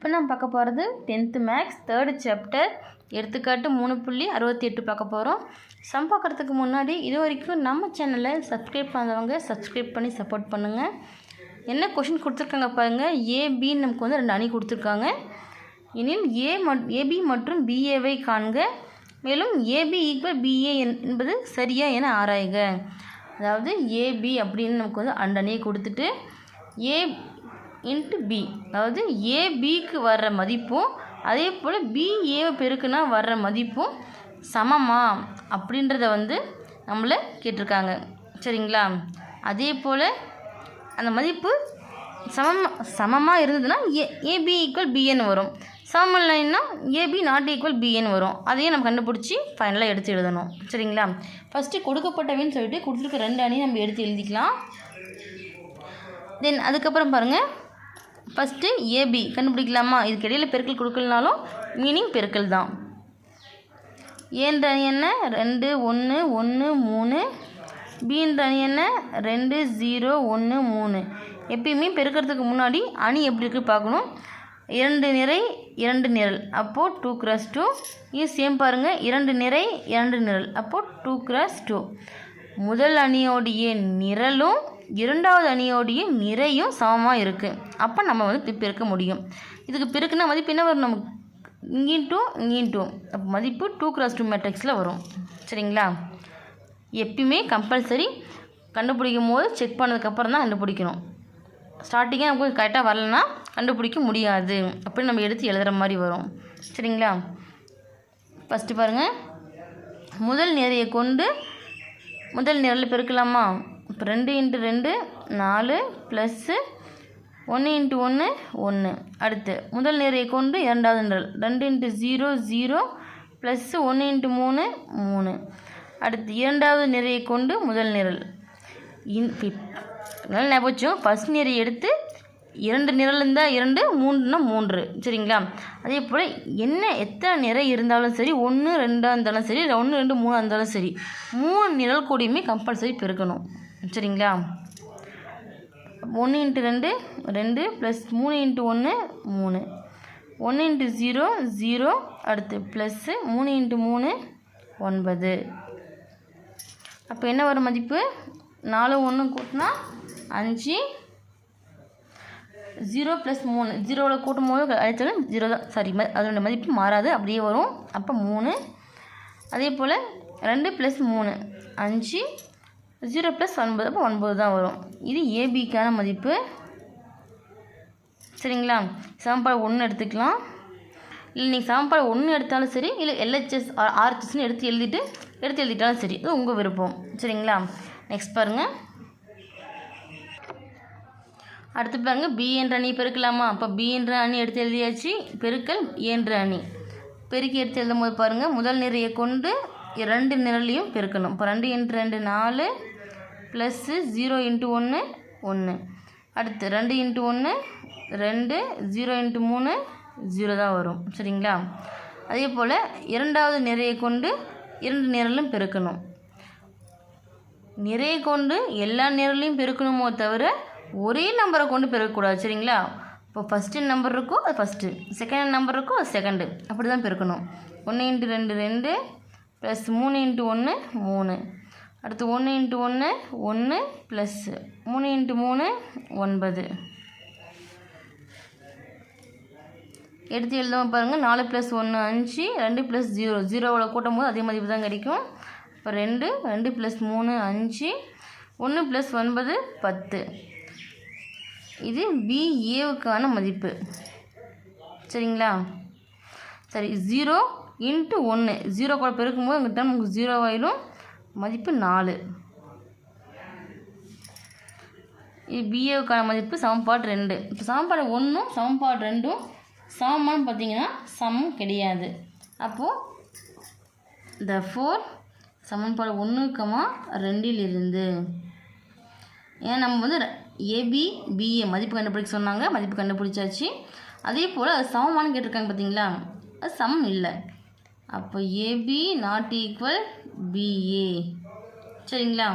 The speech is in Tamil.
இப்போ நம்ம பார்க்க போகிறது 10th மேக்ஸ் 3rd சாப்டர் எடுத்துக்காட்டு 3.68 பார்க்க போகிறோம். சம் பார்க்குறதுக்கு முன்னாடி இது வரைக்கும் நம்ம சேனலை சப்ஸ்கிரைப் பண்ணாதவங்க சப்ஸ்கிரைப் பண்ணி சப்போர்ட் பண்ணுங்கள். என்ன கொஷின் கொடுத்துருக்காங்க பாருங்கள். ஏபின்னு நமக்கு வந்து 2 அணி கொடுத்துருக்காங்க. எனில் ஏபி மற்றும் பிஏவை காண்க. மேலும் ஏபி ஈக்குவல் பிஏ என்பது சரியா என ஆராய்க. அதாவது ஏபி அப்படின்னு நமக்கு வந்து 2 அணியை கொடுத்துட்டு ஏ இன்ட்டு பி, அதாவது ஏபிக்கு வர்ற மதிப்பும் அதே போல் பிஏவை பெருக்குனா வர்ற மதிப்பும் சமமா அப்படின்றத வந்து நம்மளை கேட்டிருக்காங்க. சரிங்களா? அதே போல் அந்த மதிப்பு சமமாக இருந்ததுன்னா ஏபி ஈக்குவல் பிஏன்னு வரும். சமம் இல்லைன்னா ஏபி நாட் ஈக்குவல் பிஏன்னு வரும். அதையும் நம்ம கண்டுபிடிச்சி ஃபைனலாக எடுத்து எழுதணும். சரிங்களா? ஃபஸ்ட்டு கொடுக்கப்பட்டவைன்னு சொல்லிட்டு கொடுத்துருக்க 2 அணியை நம்ம எடுத்து எழுதிக்கலாம். தென் அதுக்கப்புறம் பாருங்கள், ஃபஸ்ட்டு ஏபி கண்டுபிடிக்கலாமா? இதுக்கு இடையில் பெருக்கல் கொடுக்கலனாலும் மீனிங் பெருக்கல் தான். ஏன்ற அணி என்ன? 2 1 1 3. பின்ற அணி என்ன? 2 0 1 3. எப்பயுமே பெருக்கிறதுக்கு முன்னாடி அணி எப்படி இருக்குது பார்க்கணும். 2 நிறை 2 நிரல், அப்போது 2x2. இது சேம் பாருங்கள், 2 நிறை 2 நிரல், அப்போது 2x2. முதல் அணியோடைய நிரலும் இரண்டாவது அணியோடைய நிறையும் சமமாக இருக்குது. அப்போ நம்ம வந்து பெருக்க முடியும். இதுக்கு பெருக்குனா மதிப்பு என்ன வரும்? நமக்கு இங்கேயும் அப்போ மதிப்பு 2x2 மேட்ரிக்ஸில் வரும். சரிங்களா? எப்பயுமே கம்பல்சரி கண்டுபிடிக்கும் போது செக் பண்ணதுக்கப்புறம் தான் கண்டுபிடிக்கணும். ஸ்டார்டிங்கே நமக்கு கரெக்டாக வரலன்னா கண்டுபிடிக்க முடியாது. அப்படி நம்ம எடுத்து எழுதுகிற மாதிரி வரும். சரிங்களா? ஃபஸ்ட்டு பாருங்கள், முதல் நிறையை கொண்டு முதல் நிரல் பெருக்கலாமா? இப்போ 2 × 2 4 ப்ளஸ்ஸு 1 × 1 1. அடுத்து முதல் நிறையை கொண்டு இரண்டாவது நிரல் 2 × 0 0 ப்ளஸ்ஸு 1 × 3 3. அடுத்து இரண்டாவது நிறையை கொண்டு முதல் நிரல். நல்லா ஞாபகம், ஃபஸ்ட் நிறை எடுத்து 2 நிரல் இருந்தால் 2, 3னா 3. சரிங்களா? அதே போல் எத்தனை நிறை இருந்தாலும் சரி, 1 2 இருந்தாலும் சரி, 1 2 3 இருந்தாலும் சரி, 3 நிரல் கூடியுமே கம்பல்சரி பெருக்கணும். சரிங்களா? 1 × 2 2 ப்ளஸ் 3 × 1 3. 1 × 0 0. அடுத்து ப்ளஸ்ஸு 3 × 3 9. அப்போ என்ன வரும் மதிப்பு? 4 1 கூட்டினா 5. 0 + 3 0வில் கூட்டும் போது அழைத்தாலும் 0 தான். சாரி, அதோட மதிப்பு மாறாது, அப்படியே வரும். அப்போ 3. அதே போல் 2 + 3 5. 0 + 9, அப்போ 9 தான் வரும். இது ஏபிக்கான மதிப்பு. சரிங்களா? சமன்பாடு 1 எடுத்துக்கலாம். இல்லை நீங்கள் சமன்பாடு 1 எடுத்தாலும் சரி, இல்லை LHS RHSன்னு எடுத்து எழுதிட்டாலும் சரி, அது உங்கள் விருப்பம். சரிங்களா? நெக்ஸ்ட் பாருங்கள். அடுத்து பாருங்கள், பி என்ற அணி பெருக்கலாமா? அப்போ பி என்ற அணி எடுத்து எழுதியாச்சு. பெருக்கல் என்ற அணி பெருக்கி எடுத்து எழுதும் போது பாருங்கள், முதல் நிறையை கொண்டு 2 நிரலையும் பெருக்கணும். இப்போ 2 × 2 4 ப்ளஸ்ஸு 0 × 1 1. அடுத்து 2 × 1 2 0 × 3 0 தான் வரும். சரிங்களா? அதே போல் இரண்டாவது நிறையை கொண்டு 2 நிரலும் பெருக்கணும். நிறையை கொண்டு எல்லா நிரலையும் பெருக்கணுமோ தவிர ஒரே நம்பரை கொண்டு பெருக்கக்கூடாது. சரிங்களா? இப்போ ஃபஸ்ட்டு நம்பர் இருக்கோ அது ஃபஸ்ட்டு, செகண்ட் நம்பர் இருக்கோ அது செகண்டு, அப்படி தான் பெருக்கணும். 1 × 2 2 ப்ளஸ் 3 × 1 3. அடுத்து 1 × 1 1 ப்ளஸ்ஸு 3 × 3 9. எடுத்து எழுதாமல் பாருங்கள். 4 + 1 5. 2 + 0 0வில் கூட்டும் போது அதே மதிப்பு தான் கிடைக்கும். இப்போ 2 2 + 3 5. 1 + 9 10. இது பிஏவுக்கான மதிப்பு. சரிங்களா? சரி, 0 × 1 0 கூட பெருக்கும்போது எங்கிட்ட நமக்கு 0 ஆயிடும். மதிப்பு 4. இது பிஏவுக்கான மதிப்பு. சமன்பாடு 2. இப்போ சமன்பாடு 1ம் சமன்பாடு 2ம் சமமானு பார்த்தீங்கன்னா சமம் கிடையாது. அப்போது therefore சமன்பாடு 1, 2 ஏன்னா நம்ம வந்து ஏபி பிஏ மதிப்பு கண்டுபிடிக்க சொன்னாங்க, மதிப்பு கண்டுபிடிச்சாச்சு. அதே போல் அது சமமானு கேட்டிருக்காங்க பார்த்தீங்களா, அது சமம் இல்லை. அப்போ ஏபி நாட் ஈக்குவல் பிஏ. சரிங்களா?